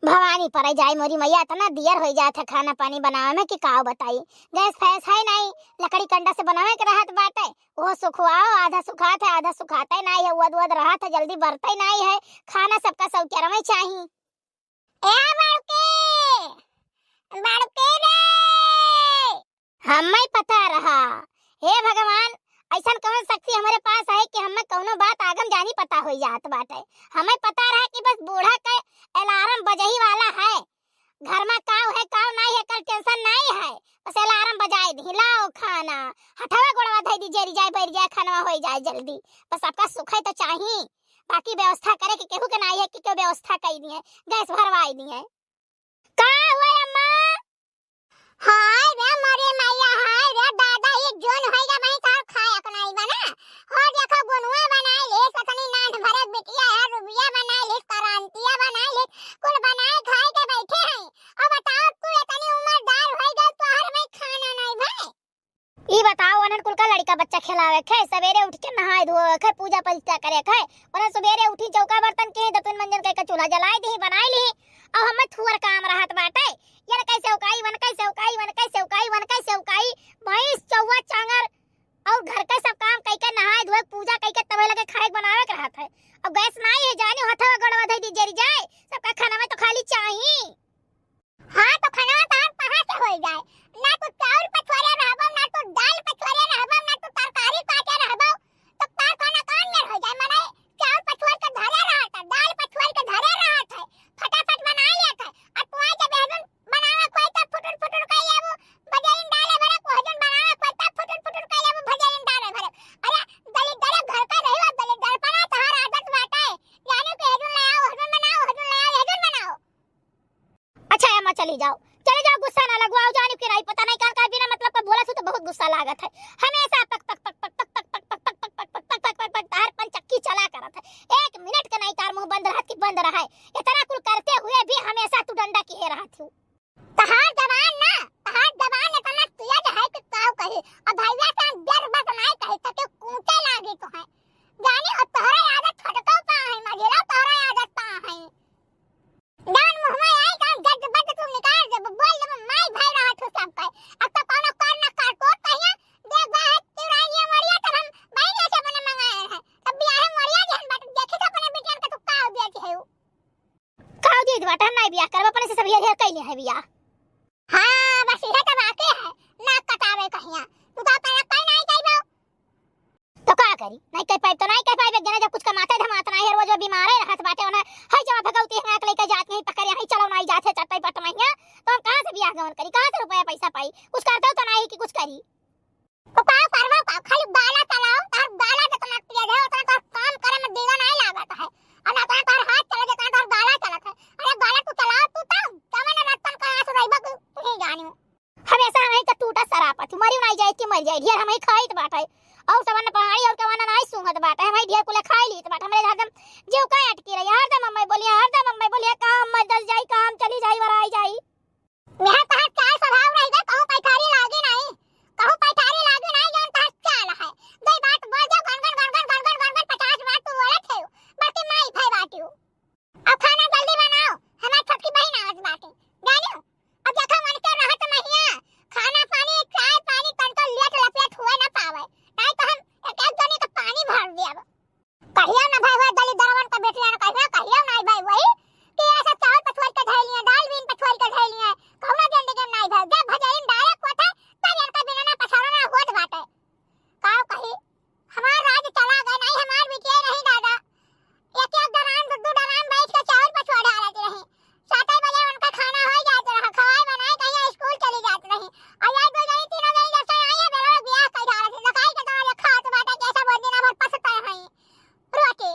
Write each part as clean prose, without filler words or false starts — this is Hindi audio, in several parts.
भवानी पर जाए मोरी मैया इतना दियर हो जाता खाना पानी बनावे में कि का बताई। गैस फैस है नहीं, लकड़ी कंडा से बनावे के रहत बाटे, वो सुखवाओ आधा सुखात है आधा सुखाता ही नहीं है, वद वद रहत है जल्दी बरता ही नहीं है। खाना सबका सौकेरा में चाहिए। ए बड़के बड़के रे हमें पता रहा। हे भगवान, ऐसा कौन शक्ति हमारे पास है कि हमें कौनो बात आगम जानी पता हो जात बाटे। हमें पता रहा कि बस बूढ़ा का अलार्म बजही वाला है, घर में काव है काव नहीं है, कल टेंशन नहीं है, बस अलार्म बजाए दी लाओ खाना, हथवा गोड़वा धई दी जरी जाए बैठ जाए खाना हो जाए जल्दी। बस आपका सुख है तो चाहिए, बाकी व्यवस्था करे कि केहू के नहीं है कि क्यों व्यवस्था कई दी है, गैस भरवाई दी है। का हुआ अम्मा? हाय रे मोरे मैया, हाय रे दादा, ये जोन होइगा वही तार खाया को नहीं बना हो। देखो गुनुआ बनाए ले, सतनी नाट भरे बिटिया है, रुबिया बनाए ले, करांतिया बनाए ले, कुल बनाए खाए के बैठे हैं। अब बताओ तू इतनी उम्रदार होइगा तो हर में खाना नहीं भाई। ई बताओ अनन कुल का लड़का बच्चा खिलावे खे, सवेरे उठ के नहाए धोए खे, पूजा पवित्र करे खे, और सवेरे उठी चौका बर्तन के दतुन मंजन के चूल्हा जलाए दी बनाई ली। अब हमें थुअर काम रहत बाटे, यार कैसे उकाई वन कैसे उकाई वन कैसे उकाई वन कैसे उकाई, भैंस चौवा चांगर और घर का सब काम कई के नहाए धोए पूजा कई के तवे लगे खाए बनावे के रहत है। अब गैस नहीं है जाने हथवा गड़वा धई दी जरी जाए, सबका खाना में तो खाली चाहिए। हां तो खाना तार कहां से हो जाए, ना तो चावल पछवारे रहबो, ना तो दाल पछवारे रहबो, ना तो तरकारी काटे रहबो, तो तार खाना कौन में हो जाए। मने चावल पछवार के धरे रहत है, दाल पछवार के धरे रहत है, फटाफट बना लेत है। और तू आज बेहन बनावा कोई तो फुटुर फुटुर कई लेबो, बजाइन डाले भरे कोहजन बनावा कोई तो फुटुर फुटुर कई लेबो, बजाइन डाले भरे। अरे दलित दरे घर का रहिवा दलित दर पना तहार आदत बाटे, जाने के हेदुन ले आओ हेदुन बनाओ हेदुन ले आओ हेदुन बनाओ। अच्छा अम्मा चली जाओ चले जाओ, गुस्सा ना लगवाओ, जाने के नहीं पता नहीं का बिना मतलब का बोला तो बहुत गुस्सा लागत है। हमेशा पक पक पक पक पक पक पक पक पक पक पक पक पक पक तार पंचक्की चला करत है, एक मिनट का नहीं तार मुंह बंद रहत कि बंद रहा है। इतना कुल करते हुए भी हमेशा तू डंडा की है रहत हूं। तहार जवान ना तहार जवान इतना तेज है कि काऊ कहे, अब भैया का डर बस नहीं कहे तो के कूटे लागे तो है, जाने और तोहरा आदत फटको पा है, मजेला तोहरा आदत पा है। डान मुंह में आई काम गद बद तू निकाल दे, बोल दे माई भाई रहा तू सब कहे। अब तो कोनो कर ना कर को कहिया देख बा है तिराइया मरिया तो हम भाई ने से बने मंगाए है, तब बियाह मरिया जहन बात देखे तो अपने बेटियन का तू काऊ दे है काऊ दे बाटा नहीं बियाह करब अपने से सब ये कइले है बियाह। हां बस ये तो बाकी है, ना कटावे कहिया तू तो अपना कहीं नहीं कइबो तो का करी, नहीं कह पाए तो नहीं कह पाए, जने जब कुछ कमाते धमात नहीं है, रोज बीमार है रहत बाटे ओना हई जमा भगवती है लेके जात नहीं पकड़े नहीं चलो नहीं जाते चटई पट महिया, तो हम कहां से बियाह गवन करी, कहां से रुपया पैसा पाई, कुछ करते तो नहीं कि कुछ करी। तो का करवा का खाली गाला चलाओ, तार गाला जितना तेज है उतना तार काम करे में देगा नहीं लागत है, और ना तार हाथ चले जितना तार गाला चलत है। अरे गाला तू चलाओ तू तो तमने रतन का आस रहिबा तू ही जानियो, हमेशा हमें का टूटा सरापा तू मरी नहीं जाए कि मर जाए ढेर हमें खाइत बाटे, और सबन पहाड़ी और कवाना नहीं सूंघत बाटे, हमें ढेर कुले खाई लीत बाटे, हमरे हरदम जीव का अटकी रही, हरदम मम्मी बोलिए काम मर दस जाई काम चली जाई वराई जाई। मेरा तहार चाल स्वभाव रहीगा, कहूं पैठारी लागे नहीं, कहूं पैठारी लागे नहीं, जौन तहार चाल है दई बात बोल जा गन गन 50 बात तू बोलत है, बाकी माई भाई बाटियो। अब खाना जल्दी बनाओ, हमार छोटकी बहन आवत बाटे जानियो, अब देखो मन के रहत महिया खाना पानी चाय पानी तन तो लेट लपेट हुए ना पावे, नहीं तो हम एक एक जने का पानी भर देब। कहियो ना भाई वो दलित दरवन का बेटिया ना कहियो नहीं भाई वही कि ऐसा चावल पछवार के धैली है, दाल बीन पछवार के धैली है, कौना जंदे के नहीं भाई जब भजाइन डायरेक्ट कोठे तब यार का बिना ना पछारो ना होत बाटे। काऊ कही हमार राज चला गए नहीं, हमार बिटिया नहीं दादा, एक एक दरान दू दरान बैठ के चावल पछवार डालत रही, 7 बजे उनका खाना हो जात रहा, खवाई बनाए कहीं स्कूल चली जात रही, और यार दो जनी तीनों जनी जब से आई है बेरो बियाह कई डालत लखाई के तो खात बाटे कैसा बहुत दिन भर पसता है रोटी।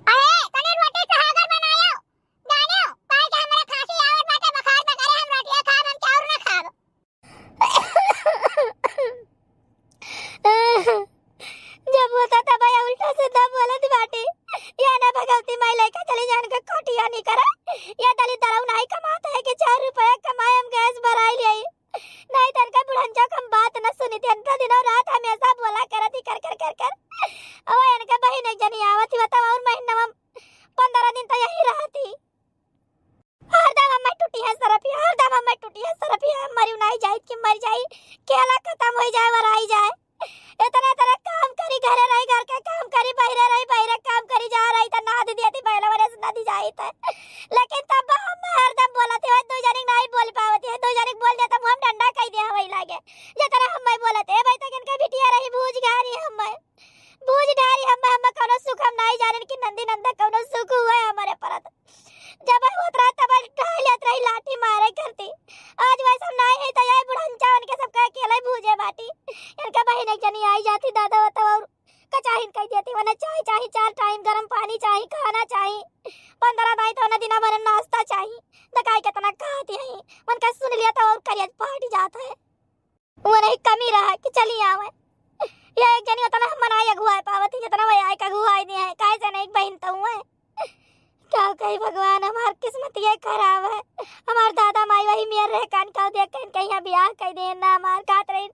अरे तने रोटी सहागर बनायो जानियो, काहे के हमरा खांसी आवत बाटे बुखार में करे हम रोटियां खाब हम चाउर ना खाब। जब होता था भाई उल्टा सीधा बोलत बाटे, या ना भगवती माई लेके चली जान के कोटिया नहीं करा, या दलित दराव नहीं कमाता है कि 4 रुपया कमाए हम गैस भराई ले, नहीं तन का बुढ़ंजा कम बात न सुनी थी, अंतर दिनों रात हमेशा बोला करती कर और इनका बहन एक जनी आवत ही बताओ और महीना 15 दिन तो यही रहती, हरदम मरी नहीं जाए कि मर जाई केला खत्म हो जाए वराई जाए। इतना तरह काम करी घरे रही घर के काम करी बहिरे काम करी जा रही त नाद देती पहले वरे से नदी जाई त लेकिन तब हम हरदम बोलते है दो जने नहीं बोल पावती है दो जने बोल दे तब हम डंडा कह दे हवई लागे जे तरह हम बोलते है भाई तक इनका बिटिया रही भूज घारी हम भूज ढारी हम कोनो सुख हम नहीं जाने कि नंदी नंदा कोनो सुख हुआ है हमारे परत जब उतरा तब ढालियत रही लाठी मारे करती आज वैसा नहीं है तो ये बुढ़ंचा उनके सबका अकेले भूजे बाटी इनका बहन एक जनी आई जाती दादा होता और कचाहिन कह देती वरना चाय चाहिए 4 टाइम गरम पानी चाहिए खाना चाहिए 15 दाई तो ना दिना भर नाश्ता चाहिए दकाई कितना खाती है उनका सुन लिया तो और करियत फाट जाता है वो नहीं कमी रहा कि चली आवे ये एक जनी उतना मनाई अगुआई पावती जितना वह आय का अगुआई दे है काहे से नहीं बहन तो है क्या कही भगवान हमार किस्मत ये खराब है हमार दादा माई वही मेर रह कान का देख कहीं कहीं ब्याह कह दे ना हमार खात रही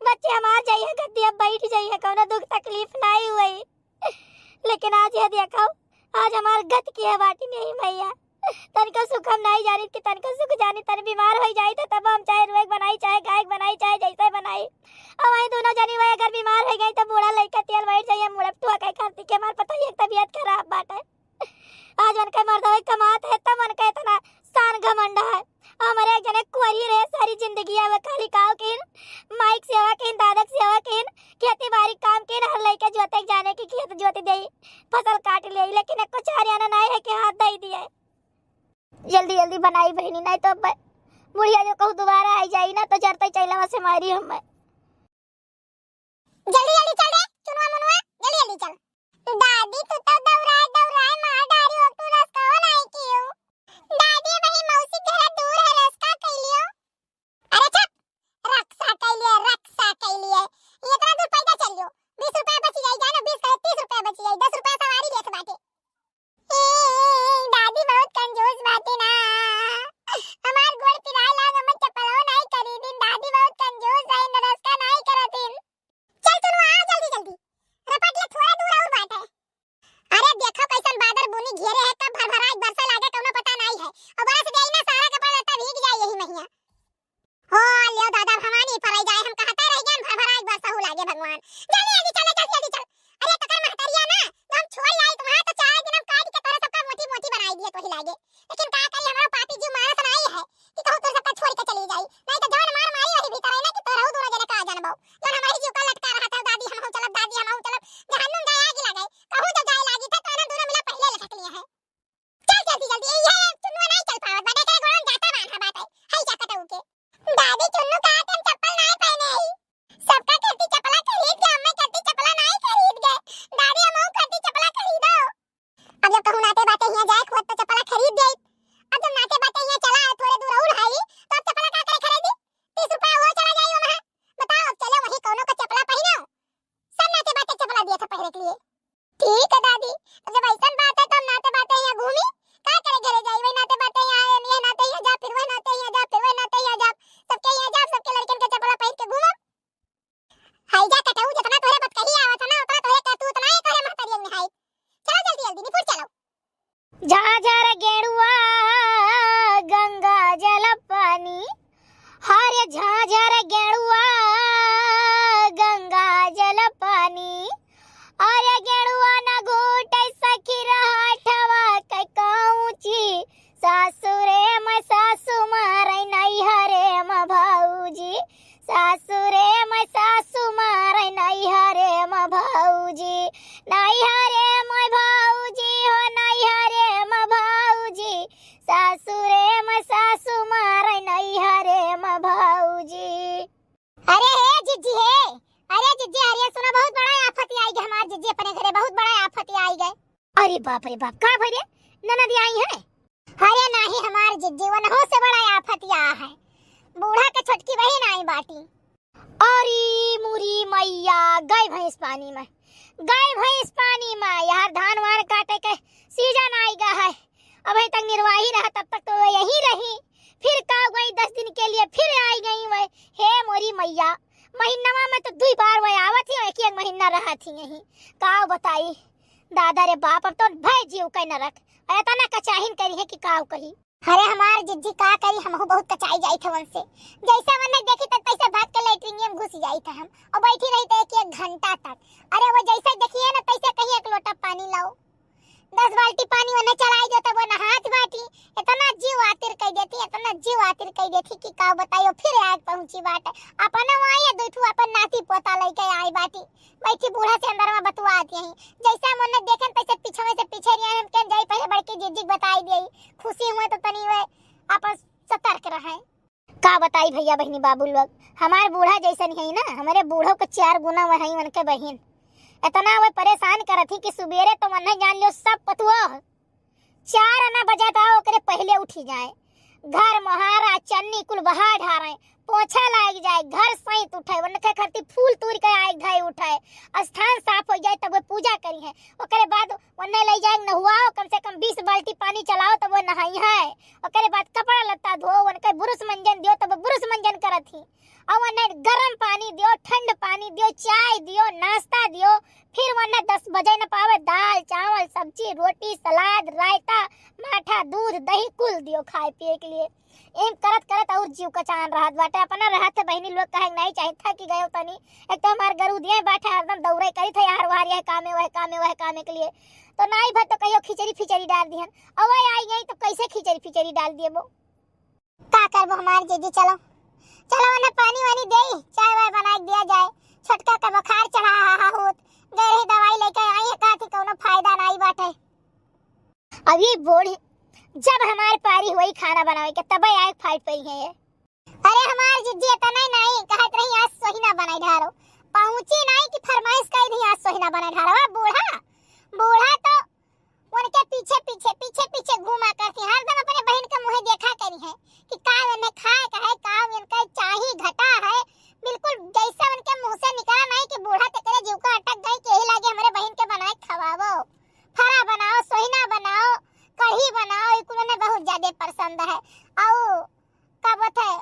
बच्चे हमार जाइए गद्दी अब बैठ जाइए कोनो दुख तकलीफ नहीं हुई लेकिन आज ये देखो आज हमार गत की है बाटी नहीं भैया तनिको सुख हम नहीं जानी कि तनिको सुख जानी तन बीमार हो जाई तो तब हम चाहे रोग बनाई चाहे गाय बनाई चाहे जैसे बनाई अब वही दोनों जनी वही अगर बीमार हो गई तो बूढ़ा लड़का तेल बैठ जाइए मुड़प टुआ कह करती के हमार पता ही तबीयत खराब बाटे आज उनका मर्दा कमात है तब उनका इतना शान घमंड है हमारे एक जने कुंवरी रहे सारी जिंदगी है वो खाली काव किन माइक सेवा किन दादक सेवा किन खेती बाड़ी काम किन हर लइका जोते जाने की खेत जोते दे फसल काट ले लेकिन एको चारियाना नहीं है कि हाथ दे दिए जल्दी जल्दी बनाई बहनी नहीं तो बुढ़िया जो कहूँ दोबारा आई जाई ना तो जरते चला से मारी हम जल्दी जल्दी चल रे चुनवा मुनवा जल्दी जल्दी चल दादी तू तो दौड़ाए मार डारी हो तू रास्ता नहीं कियो दादी वही मौसी घर दूर है रास्ता कइलियो अरे चुप रक्षा कइलिए ये इतना दूर पैदल चलियो 20 रुपया बच जाई जानो 20 का 30 रुपया बच जाई 10 रुपया सवारी लेके बाटे दादी बहुत कंजूस बाटे ना हमार गोड़ पिराए लाग हम चप्पलो नहीं करी दिन दादी बहुत कंजूस है न रास्ता नहीं करतिन चल चल आ जल्दी जल्दी रपट ले थोड़ा दूर और बाट है अरे देखो कैसन बादल बुनी घेरे है कब भरभराई बरसा लागे कोनो पता नहीं है और बरस गई ना सारा कपड़ा लत्ता भीग जाए यही महीना हो लियो दादा भवानी पर जाए हम कहते रह गए भरभराई बरसा हो लागे भगवान जल्दी जल्दी चल जल्दी चल अरे तकर महतरिया ना तो हम छोड़ आई तुम्हारा तो 4 दिन हम काट के तोरा सबका मोटी मोटी बनाई दिए तो ही लागे लेकिन का करी हमारा पापी जी मारत नहीं है कि कहू तो सबका छोड़ के चली जाई नहीं तो जान मार मारी वही भीतर है ना कि तोरा दोनों जने का जानबो जन हमारी जीव का लटका रहा था दादी हम चलब जहन्नुम जाए आगे लगे कहू तो जाए लागी था तो ना दोनों मिला पहले लटक लिया है चल जल्दी जल्दी ये चुन्नू नहीं चल पावत बड़े के गोड़न जाता बांधा बात है जाकत उके दादी चुन्नू का हम चप्पल नहीं पहने ही सबका करती चप्पला खरीद के हमें करती चप्पला नहीं खरीद गए दादी हम करती चप्पला खरीदो अब जब कहू नाते बातें यहां जाए खुद तो चप्पला खरीद दे अब जब नाते बातें यहां चला थोड़े दूर और आई तो अब चप्पला का करे खरीदी 30 रुपया हो चला जाई वहां बताओ अब चले वही कोनो का चप्पला पहनो सब नाते बातें चप्पला दिए था पहले के लिए ठीक है दादी तो जब ऐसा बात है तो नाते बातें यहां घूमी का करे घरे जाई वही नाते बातें यहां आए ये नाते यहां जा फिर वही नाते यहां जा फिर वही नाते यहां जा सबके यहां जा सबके लड़कन के चप्पला पहन के घूमो हाई जा कटऊ जितना तोरे बत कही आवत ना उतना तोरे का तू उतना ही तोरे महतरियन में हाई चलो जल्दी जल्दी निपुर चलो झाझर गेड़ुआ गंगा जल पानी हरे झाझर गेड़ुआ गंगा जल पानी अरे गेड़ुआ न घोटे सखी रहा ठवा कई कहूची सासुरे म सासु मारै नहीं हरे म भाऊजी सासुरे म सासु मारै नहीं हरे म भाऊजी नहीं हरे म भाऊजी हो नहीं हरे म भाऊजी सासुरे म सासु मारै नहीं हरे म भाऊजी अरे हे जिज्जी हे अरे जिज्जी हरिया सुना बहुत बड़ा आफत आई गए हमार जिज्जी अपने घरे बहुत बड़ा आफत आई गए अरे बाप का भरे ननद आई है अरे नहीं हमार जिज्जी वो नहो से बड़ा आफत आ है बूढ़ा के छोटकी बहन आई बाटी अरे मुरी मैया गई भैंस पानी में यार धान वान काटे के सीजन आई गा है अभी तक निर्वाही रहा तब तक तो यही रही फिर का गई 10 दिन के लिए फिर आई गई वह हे मोरी मैया महीना में तो 2 बार वह आवत ही एक महीना रहा थी यही का बताई दादा रे बाप अब तो भाई जीव कह न रख ऐसा ना कचाहिन करी है कि काव कही अरे हमार जिज्जी का करी, हमहू बहुत कचाई जाई थे से। जैसा मैंने देखी तब तैसे भाग के लैट्रिन में घुस जाई था हम और बैठी रही थे एक घंटा तक। अरे वो जैसे देखिए ना तैसे कहीं एक लोटा पानी लाओ, 10 बाल्टी पानी उन्हें चलाई जो तब वो नहात बाटी। इतना जीव आतिर कह देती, इतना जीव आतिर कह देती कि का बताइयो। फिर आज पहुंची बात अपना वहां दुठू अपन नाती पोता लेके आई बाटी। बैठी बूढ़ा से अंदर में बतवा आती है। जैसा हमने देखन तैसे पीछे में से पीछे रिया हम के जाई पहले बड़की जिज्जी बताई दी। खुशी हुए तो तनी वे आपस सतर्क रहे। का बताई भैया बहनी बाबू लोग, हमारे बूढ़ा जैसन है ना, हमारे बूढ़ों के 4 गुना वही उनके बहन। इतना वे परेशान करत थी कि सुबेरे तो मन जान लियो सब पतुआ 4 आना बजा था ओकरे पहले उठी जाए। घर मोहारा चन्नी कुल बहा ढारे, पोछा लाग जाए, घर सहित उठाए, वनके खरती फूल तूर के आए धाई उठाए, स्थान साफ हो जाए तब वो पूजा करी है। ओकरे बाद वन्ने ले जाए नहुआओ, कम से कम 20 बाल्टी पानी चलाओ तब वो नहाई है। ओकरे बाद कपड़ा लत्ता धो, वनके बुरुस मंजन दियो तब बुरुस मंजन करत ही। और वन्ने गरम पानी दियो, ठंड पानी दियो, चाय दियो, नाश्ता दियो। फिर वन्ने 10 बजे न पावे दाल चावल सब्जी रोटी सलाद रायता माठा दूध दही कुल दियो खाए पिए के लिए। एम करत करत और जीव का चान रहत बाटे। अपना रहत बहनी लोग कहे नहीं चाहे था कि गयो तनी एक तो हमार गरु दिए बैठे हरदम दौड़े करी थे यार वार यह कामे वह कामे के लिए। तो नहीं भर तो कहियो खिचड़ी फिचड़ी डाल दिहन, और आई गई तो कैसे खिचड़ी फिचड़ी डाल दिए वो। का करबो हमार जीजी, चलो चलो उन्हें पानी वानी दे चाय वाय बना दिया जाए। छोटका का बुखार चढ़ा हा होत गए दवाई लेके आई है का थी कोनो फायदा नहीं बाटे। अभी बूढ़ी जब हमारे पारी हुई खाना बनावे के तब आए फाइट पई है ये। अरे हमार जिज्जी इतना नहीं कहत रही आज सोहिना बनाई ढारो, पहुंची नहीं कि फरमाइश कई दी आज सोहिना बनाई ढारो। बूढ़ा बूढ़ा तो उनके पीछे पीछे पीछे पीछे घूमा करती हरदम अपने बहन के मुंह देखा करी है कि का उन्हें खाए का है का उनका चाही घटा है। बिल्कुल जैसे उनके मुंह से निकला नहीं कि बूढ़ा ते करे जीव का अटक गई कि यही लागे हमारे बहन के बनाए खवावो, फरा बनाओ सोहिना बनाओ कढ़ी बनाओ, इकुल ने बहुत ज्यादा पसंद है। और का बात है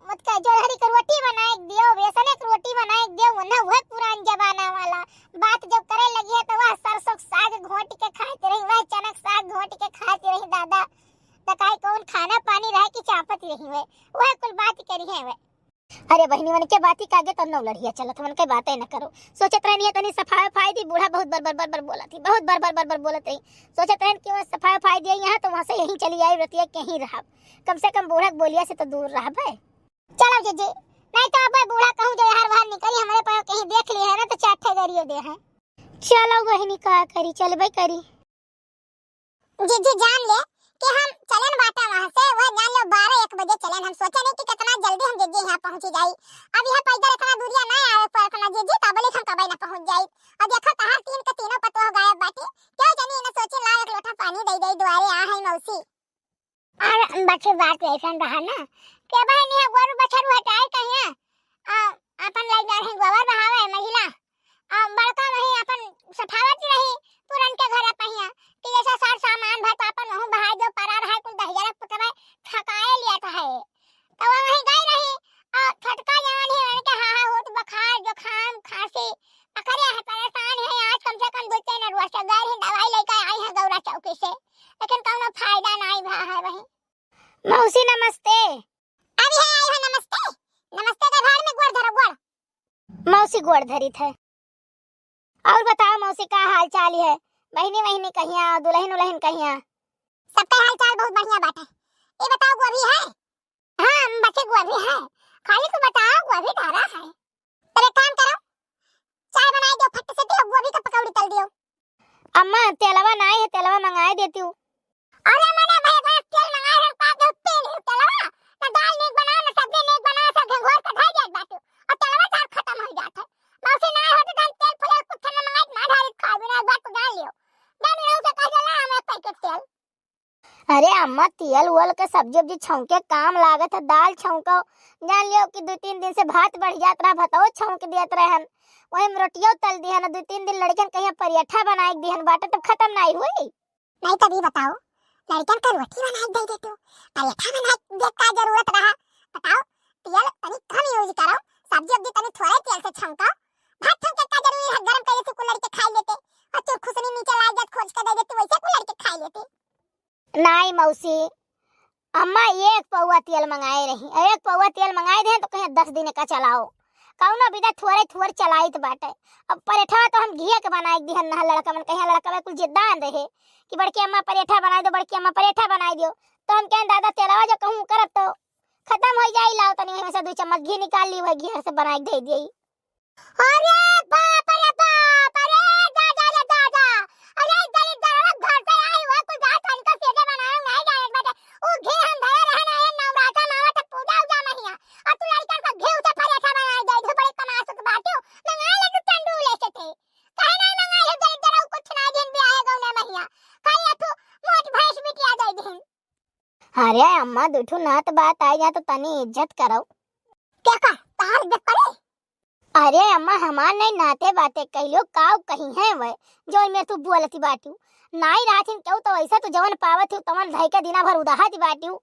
मत का जोहरी की रोटी बनाए दियो, बेसन की रोटी बनाए दियो, वना वह पुरान जमाना वाला बात जब करे लगी है तो वह सरसों साग घोट के खाते रही, वह चनक साग घोट के खाते रही दादा। तकाई कौन खाना पानी रहे कि चापत रही वे वह कुल बात करी है वे। अरे बहनी मन के बात ही कागे तो नौ लड़िया चलत मन के बातें न करो। सोचत रहनी है तनी सफाई फायदी बूढ़ा बहुत बर बोला थी, बहुत बर बोलत रही। सोचत रहन कि वह सफाई फायदी यहाँ तो वहां से यहीं चली आई रतिया कहीं रहा, कम से कम बूढ़ा बोलिया से तो दूर रहा भाई। चलो जीजी नहीं तो अब बूढ़ा कहूं जो हर बाहर निकली हमारे पास कहीं देख लिया है ना तो चाटे गरियो दे है। चलो बहनी का करी चल भाई करी। जीजी जान ले कि हम चलन बाटा वहां से वह जान लो 12-1 बजे चलन। हम सोचे नहीं कि कितना जल्दी हम जीजी यहां पहुंची जाई। अब यह पैदल इतना दूरिया ना आवे पर अपना जीजी तबले हम कबई ना पहुंच जाई। अब देखो कहां 3 के तीनों पतो गायब बाटी, क्यों जानी इने सोचे ला एक लोटा पानी दे दे दुआरे आ है मौसी। और बच्चे बात ऐसन रहा ना के बहनी है गोरु बछरू हटाए कहिया अपन लग जा रहे गोबर बहावे महिला बड़का वही अपन सफावत रही पुरन के घर पहिया कि जैसा सार सामान भर पापन वहु बहाय जो परार है कुल दहिया पुतवा थकाए लिया था है तो वही गई रही और छटका जवान है उनके हाहा होत बुखार जुकाम खांसी पकड़े है परेशान है। आज कम से कम 2-3 रोज से गए ही दवाई लेकर आई है गौरा चौकी से, लेकिन कोनो फायदा नहीं भा है। वही मौसी नमस्ते। अभी है आई है नमस्ते नमस्ते का घर में गोड़ धरो गोड़। मौसी गोड़ धरी थे। और बताओ मौसी का हाल चाल है, बहनी वहनी कहिया दुल्हन उल्हन कहिया। सबका हाल चाल बहुत बढ़िया बात है। ये बताओ गोभी है? हां बच्चे गोभी है, खाली तो बताओ गोभी धारा है। अरे काम करो चाय बनाई दो फट से दियो गोभी का पकौड़ी तल दियो। अम्मा तेलवा नहीं है तेलवा मंगाए देती हूं। अरे मैंने भाई का तेल मंगाए है का दो तेल तेलवा ना दाल नहीं बनाओ ना सब्जी नहीं बनाओ सब घोर के ढाई जात बात और तेलवा चार खत्म हो जाता है। मौसी ना हो तो तेल फुले कुछ न मंगाए ना ढाई खा बिना बात तो डाल लियो डाल लियो से कह देला हमें पैकेट तेल। अरे अम्मा तेल वोल के सब्जी सब्जी छौंके काम लागत है, दाल छौंको जान लियो कि 2-3 दिन से भात बढ़ जात रहा भताओ छौंक दियत रहन, वही रोटियों तल दिहन 2-3 दिन लड़कन कहिया परियठा बनाई दिहन बाटे तब खत्म नहीं हुई। नहीं तभी बताओ लड़कन का रोटी बनाई दे दे तो परियठा बनाई दे का जरूरत रहा। बताओ तेल तनी कम यूज करो, सब्जी सब्जी तनी थोड़े तेल से छौंको, भात छौंके का जरूरी है गरम करे तो कुल लड़के खा लेते और चुरखुसनी नीचे ला जात खोज के दे देते वैसे कुल लड़के खा लेते। नहीं मौसी अम्मा एक पौवा तेल मंगाए रही, एक पौवा तेल मंगाए दे तो कहीं 10 दिन का चलाओ, कौनो बिदा थोड़े थोड़े चलाइत बाटे। अब परेठा तो हम घिया के बनाए दिहन ना, लड़का मन कहीं लड़का में कुल जिद्दान रहे कि बड़की अम्मा परेठा बनाई दो, बड़की अम्मा परेठा बनाई दो, तो हम कहें दादा तेलवा जो कहूँ करब तो खत्म हो जाई, लाओ तनी में से 2 चम्मच घी निकाल ली, वही घी से बनाई दे दी। अरे बाप रे बाप, अरे दादा रे दादा, अरे दरिद्र घर पे आई हुआ कुछ बात इनका सीधे बनायो नहीं जाने बेटा, ओ घी हम धरे रहना है नवराता मावा तक पूजा उजा महिया, और तू लड़का का घी उसे परेठा बनाई दे, जो बड़े कमास के बाटियो मंगा ले तू टंडू ले से थे, कहे नहीं मंगा ले दरिद्र कुछ ना दिन भी आएगा उन्हें महिया, कहे तू मोट भैंस बिटिया दे दिन। अरे अम्मा दुठू नात बात आई जा तो तनी इज्जत करो। क्या का तार इज्जत करे? अरे अम्मा हमार नहीं नाते बाते कहियो काव कहीं है वे जो मैं तू बोलती बाटू नाई रातिन क्यों तो ऐसा तो जवन पावत हूँ तवन धई के दिना भर उदाहत बाटू।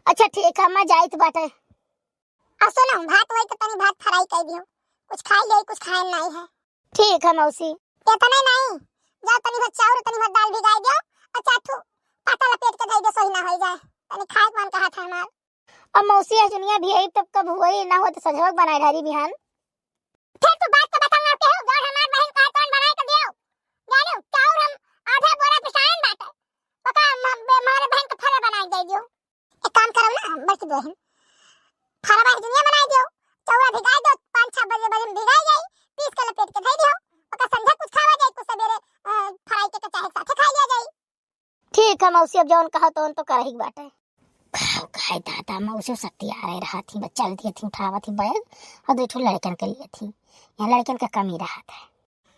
अच्छा ठीक है अम्मा जाइत बाटे। अब सुनो भात वही तो तनी भात फ्राई कर दियो, कुछ खाई जाई कुछ खाए नहीं है। ठीक है मौसी। इतना नहीं जाओ तनी भात चाउर तनी भात दाल भिगाई दियो, अच्छा तू पाता लपेट के दे दे सही ना हो जाए, तनी खाए मन कहा था हमार। अब मौसी है दुनिया भी आई तब कब हुई ना हो तो सजवक बनाए ढारी बिहान। फिर तू बात का बताऊंगा के हो गौर हमार बहन का कौन बनाए तो दियो, जानो चाउर हम आधा बोरा पिसाइन बाटे, पका हमारे बहन का फरा बनाए दे दियो। एक काम करो ना बस बहन फरा बहन दुनिया बनाए दियो, चाउर भिगाई दो 5-6 बजे बजे भिगाई जाई, पीस के लपेट के दे दियो, पका संध्या कुछ खावा जाई कुछ सवेरे फ्राई के चाहे साथे खा लिया जाई। ठीक है मौसी अब जौन कहा तो उन तो करही बाटे। खाए दादा मौसी सत्ती आ रहे रहा थी, बच्चा थी उठावा थी बैग और 2 लड़कन के लिए थी, यहाँ लड़कन का कमी रहा था।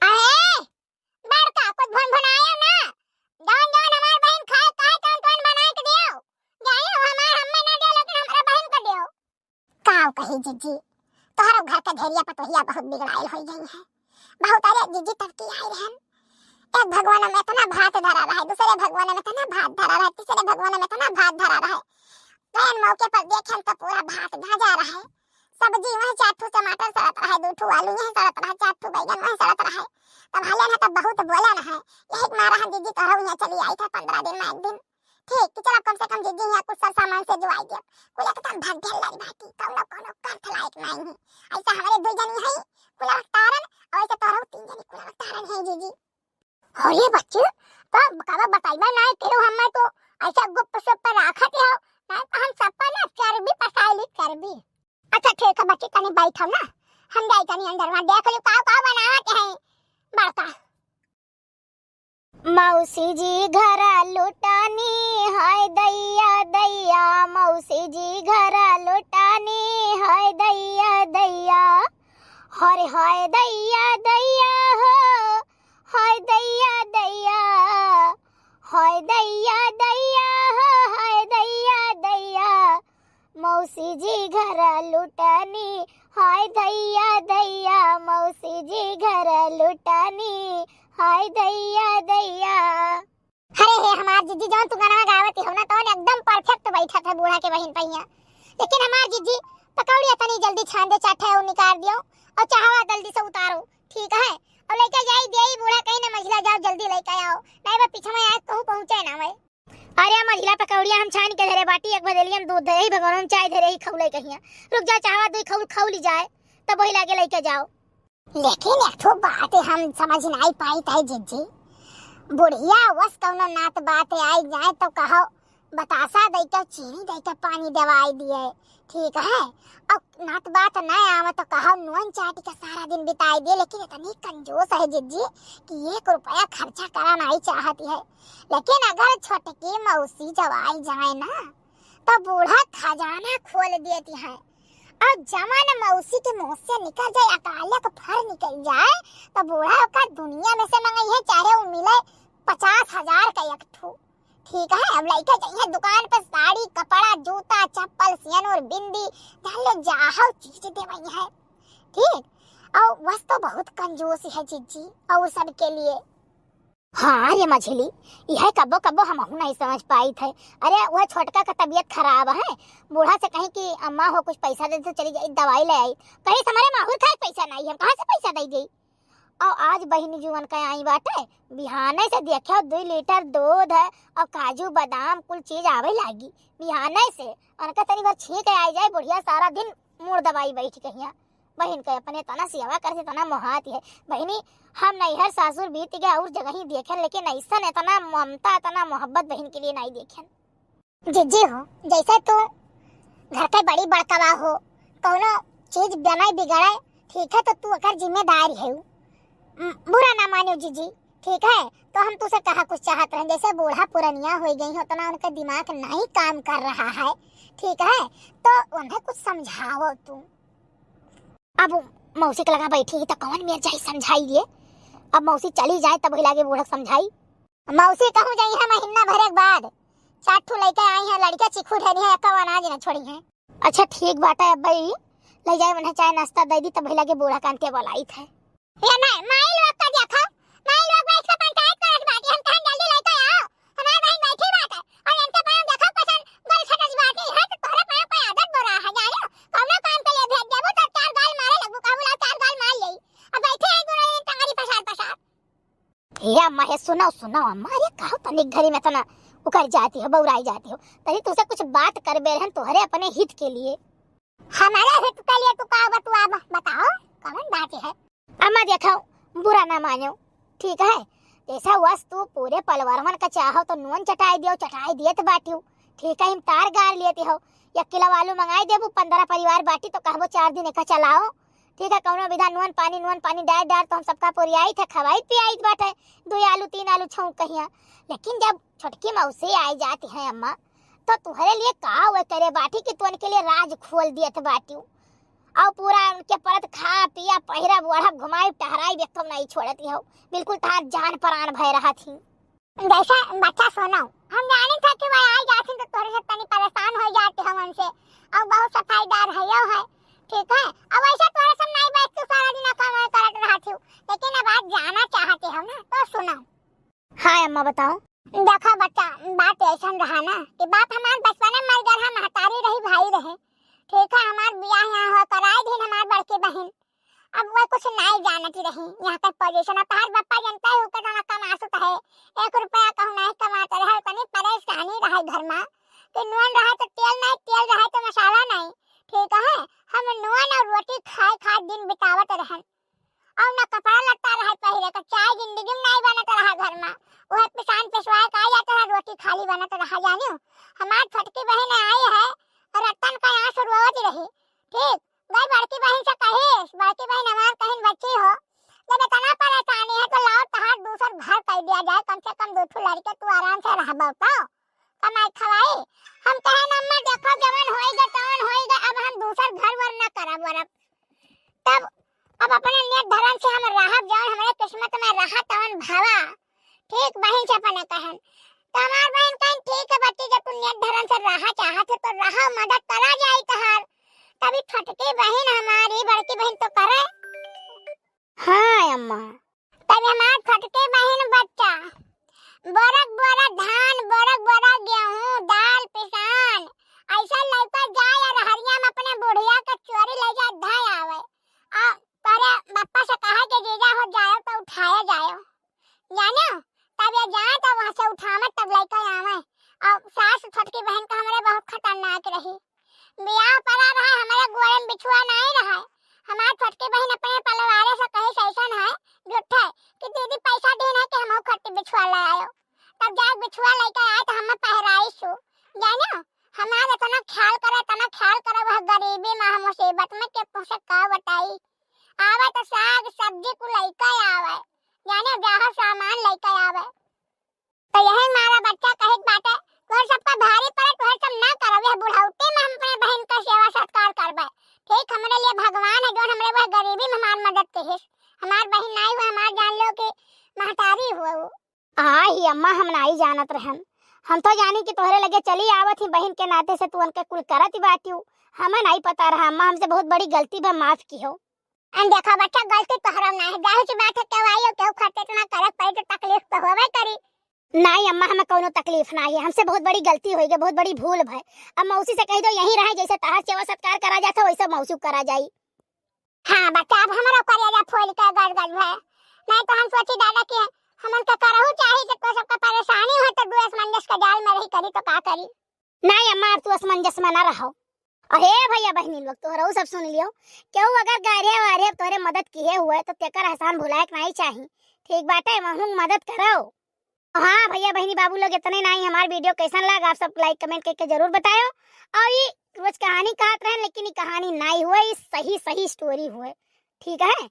अरे बड़का कुछ भन भनाया ना, जौन जौन हमार बहन खाए काहे तौन तौन बनाए के दियो, जानो हमार हम्मे ना दे लेकिन हमारा बहन का दियो। काव कही जीजी तोहरा घर का घेरिया पतोहिया बहुत बिगड़ाइल हो गई है, बहुत अरे जीजी तब की आई रहन, एक भगवान में इतना भात धरा रहा है, दूसरे भगवान में इतना भात धरा रहा है, तीसरे भगवान में इतना भात धरा रहा है, कौन मौके पर देखें तो पूरा भात जा रहा है, सब्जी वही 4 टमाटर सड़त रहा है, 2 आलू यही सड़त रहा है, 4 बैगन वही सड़त रहा है, तब हाले ना तब बहुत बोला ना है, यही मारा हम जीजी तोहरा यहाँ चली आई था 15 दिन में एक दिन, ठीक कि चलो कम से कम जीजी यहाँ कुछ सामान से जो आई गया, कुल एकदम भाग्य लगी बाकी कौनो कौनो कर लायक नहीं है, ऐसा हमारे 2 जनी है कुल तारन और ऐसे तोहरा 3 जनी कुल तारन है जीजी। और ये बच्चे तो कब बताइबा ना तेरो हम्मे तो ऐसा गुप्त सब पर रखत है ना, हम सब पर ना चर्बी पसाइली चर्बी। अच्छा ठीक है बच्चे तनी बैठो ना, हम जाई तनी अंदर में देख लो का बनावत है बड़का। मौसी जी घरा लुटानी हाय दैया दैया, मौसी जी घरा लुटानी हाय दैया दैया, हरे हाय दैया दैया हो हाय दैया दैया, हाय दैया दैया हो हाय दैया दैया, मौसी जी घर लुटानी हाय दैया दैया, मौसी जी घर लुटानी हाय दैया दैया। अरे हे हमार जीजी जौन तू गाना गावत हो ना तो एकदम परफेक्ट बैठा था बूढ़ा के बहन पहिया, लेकिन हमार जीजी पकौड़ी तनी जल्दी छान दे चाटे और निकाल दियो और चाहवा जल्दी से उतारो ठीक है, और लेके जाई देई बूढ़ा कहीं ना मझिला जाओ जल्दी लेके आओ नहीं बा पीछे में आए कहूं पहुंचे ना मैं। अरे मझिला पकौड़िया हम छान के धरे बाटी एक बदलियम दूध दे ही भगवान चाय धरे ही खौले कहिया, रुक जा चाहवा दो खौल खौली जाए तब वही लागे लेके जाओ। लेकिन एक ठो बात हम समझ नहीं पाई ताई जीजी, बुढ़िया वस कौनो नात बात आई जाए तो कहो बतासा दे के चीनी दे के पानी दवाई दिए ठीक है, अब नात बात ना आवे तो कहो नून चाटी का सारा दिन बिताई दे, लेकिन इतनी कंजूस है जीजी कि 1 रुपया खर्चा करा नहीं चाहती है, लेकिन अगर छोटकी मौसी जब आई जाए ना तो बूढ़ा खजाना खोल देती है, और जवान मौसी के मुंह से निकल जाए अकाले का फर निकल जाए तो बूढ़ा का दुनिया में से मंगाई है चाहे वो मिले 50,000 का एक ठो ठीक है। अब लइका चाहिए दुकान पर साड़ी कपड़ा जूता चप्पल सियानूर बिंदी डाले जाहौ चीज देवई है ठीक, और वस तो बहुत कंजूस है जीजी और सब के लिए। हाँ ये मछली यह कब्बो कब्बो हम नहीं समझ पाई थे, अरे वह छोटका का तबीयत खराब है, बूढ़ा से कहीं कि अम्मा हो कुछ पैसा दे तो चली गई दवाई ले आई, कहीं हमारे माहौल का पैसा नहीं है कहाँ से पैसा दे गई, और आज बहिनी जुवन का आई बाटे बिहाने से देखो 2 लीटर दूध है और काजू बादाम कुल चीज आवे लागी बिहाने से उनका तनी बार छींक आई जाए बुढ़िया सारा दिन मुड़ दबाई बैठ कहिया बहन के अपने तना सेवा करते तना मोहात है बहनी हम नैहर सासुर बीत गया और जगह ही देखे लेकिन ऐसा इतना ममता इतना मोहब्बत बहन के लिए नहीं देखे जिज्जी हो जैसे तू घर के बड़ी बड़कवा हो कोनो चीज बनाई बिगड़े ठीक है तो तू अगर जिम्मेदार है बुरा ना मानो जीजी ठीक है तो हम तुझसे कहा कुछ चाहत रहे जैसे बूढ़ा पुरानिया हो गई हो तना उनका दिमाग नहीं काम कर रहा है ठीक है तो उन्हें कुछ समझाओ तू अब मौसी के लगा बैठी है तो कौन मेरे जाई समझाइए अब मौसी चली जाए तब लागे बूढ़ा समझाई मौसी कहूँ जाई है महीना भर के बाद 4 ठू लड़का आई है लड़का चिखू ढेरी है एक अनाज न छोड़ी है अच्छा ठीक बात है अब भाई ले जाए उन्हें चाय नाश्ता दे दी तब लागे बूढ़ा कान के बोलाई थे ये नहीं माई लोग का देखो माई लोग बैठ के पंचायत करत बाटी हम कहां जल्दी लेके आओ हमार बहन बैठी बात है और इनके पास देखो कैसन गल छटस बाटी है तो तोरे पास कोई आदत बोरा है जानो कौनो काम के लिए भेज देबो तो 4 गाल मारे लगू कहूला 4 गाल मार लेई अब बैठे हैं दोनों टंगरी पसार हे अम्मा हे सुनो अम्मा अरे कहो तनिक घरी में तना उकर जाती हो बौराई जाती हो तभी तुझसे कुछ बात कर बेरहन तोहरे अपने हित के लिए हमारे हित के लिए तू का बताओ कौन बात है अम्मा देखो बुरा ना मानो ठीक है जैसा वस्तु पूरे परिवारवन का चाहो तो नून चटाई दिए तो बाटियो ठीक है हम तार गार लेते हो 1 किलो आलू मंगाई देबू 15 परिवार बाटी तो कहबो 4 दिन का चलाओ ठीक है कौनो विधा नून पानी डाल तो हम सबका पोरियाई थे खवाई पियाई बाटे 2 आलू 3 आलू छौ कहिया लेकिन जब छोटकी मौसी आई जाती है अम्मा तो तुम्हारे लिए का हुए करे बाटी कि तू उनके लिए राज खोल दिए थे बाटी और पूरा उनके परत खा पिया पहिरा बोढ़ा घुमाई टहराई व्यक्तम नहीं छोड़ती हो बिल्कुल तार जान प्राण भय रहा थी जैसा बच्चा सोना हम जाने था कि वह आई जाती तो तोरे से तनी परेशान हो जाते हम उनसे और बहुत सफाईदार है यो है ठीक है अब ऐसा तोरे सब नहीं बैठ तू सारा दिन काम करत रहा थी लेकिन अब आज जाना चाहते हो ना तो सुनो हां अम्मा बताओ देखो बच्चा बात ऐसा रहा ना कि बाप हमार बचपन में मर गया महतारी रही भाई रहे ठीक है हमार बियाह यहाँ हो कराए दिन हमार बड़की बहन अब वो कुछ नहीं जानती रही यहाँ तक पोजीशन अब तार बापा जनता है उनका तना कमासुत है 1 रुपया कहूँ नहीं कमाते रहे तनी परेशानी रहे घर में कि नून रहे तो तेल नहीं तेल रहे तो मसाला नहीं ठीक है हम नून और रोटी खाए दिन बितावत रहे और ना कपड़ा लत्ता रहे पहले का चाय जिंदगी में नहीं बनत रहा घर में वह पिसान पिसवाए का जाता है रोटी खाली बनत रहा जानियो हमार छोटकी बहन आई है रतन का यहाँ शुरुआत रही ठीक गई बड़की बहन से कहे बड़की बहन हमार कहीं बच्ची हो जब इतना परेशानी है तो लाओ तहार दूसर घर कर दिया जाए कम से कम 2 लड़के तू आराम से रह बताओ कमाई खवाई हम कहे नम्मा देखो जवन होएगा तवन होएगा अब हम दूसर घर वर न करब वरब तब अब अपने नियत धर्म से हम रहब जवन हमारे किस्मत में रहा तवन भावा ठीक बहन से अपने कहन हमार बहन कहीं ठीक है बच्ची जब तू नियत धर्म से रहा चाहत तो रहा मदद करा जाए तहार तभी छोटकी बहन हमारी बड़की बहन तो करे हाँ अम्मा तभी हमार छोटकी बहन बच्चा बोरक धान बोरक गेहूं दाल पिसान ऐसा लेकर जाए और हरिया में अपने बुढ़िया का चोरी ले जाए धाय आवे आ परे बापा से कहा कि जीजा हो जाओ तो उठाया जाओ जानो तब ये जाए तो वहाँ से उठावे तब लेकर आवे और सास छोटकी बहन का हमारे बहुत खतरनाक रही बियाह पड़ा रहा हमारे गोरे में बिछुआ नहीं रहा हमारी छोटकी बहन अपने परिवार से कहीं सैसन है झूठे कि दीदी पैसा देना कि हम खट्टी बिछुआ ले आयो तब जाए बिछुआ लेकर आए तो हम पहराई सु जानो हमारा इतना ख्याल करे वह गरीबी में मुसीबत में के पुसे का बताई आवे तो साग सब्जी को लेकर आवे जाने जहाँ सामान लेकर आवे तो यही हमारा बच्चा कहे बात है तोहर सबका भारी पड़े तोहर सब ना करब यह बुढ़ौती में हम अपने बहन का सेवा सत्कार करबे ठीक हमरे लिए भगवान है जो हमरे वह गरीबी में हमार मदद के हमार बहन नहीं हुआ हमार जान लो कि महतारी हुआ वो ही अम्मा हम नहीं जानत रहन हम तो जानी कि तोहरे लगे चली आवत ही बहन के नाते से तू उनके कुल करत बाटियो हमें नहीं पता रहा अम्मा हमसे बहुत बड़ी गलती बा माफ की हो देखा बच्चा गलती तोहरा ना है जाहिर सी बात है केहू आई हो केहू खर्चे इतना करत पड़ी तो तकलीफ तो होबे करी नहीं अम्मा हमें कोनो तकलीफ ना है हमसे बहुत बड़ी गलती हुई है बहुत बड़ी भूल है अब मौसी से कह दो यहीं रहे जैसे तहार सेवा सत्कार करा जाता वैसे मौसी करा जाई हां बच्चा अब हमारा करिया जा फोल के गड़ है नहीं तो हम सोची दादा कि हमन का करहु चाहे कि तो सबका परेशानी हो तो दू असमंजस का जाल में रही करी तो का करी। नहीं अम्मा तू असमंजस में ना रहो। अरे भैया बहनी लोग तोहरा सब सुन लियो, केहू अगर गारे वारे तोहरे मदद किए हुए तो तेकर एहसान भुलाए नहीं चाहिए, ठीक बाटे महू मदद करो। हाँ भैया बहनी बाबू लोग इतने नहीं, हमार वीडियो कैसा लगा आप सब लाइक कमेंट करके जरूर बताओ। और ये रोज कहानी कहते रहे लेकिन ये कहानी नहीं हुए, सही सही स्टोरी हुए, ठीक है।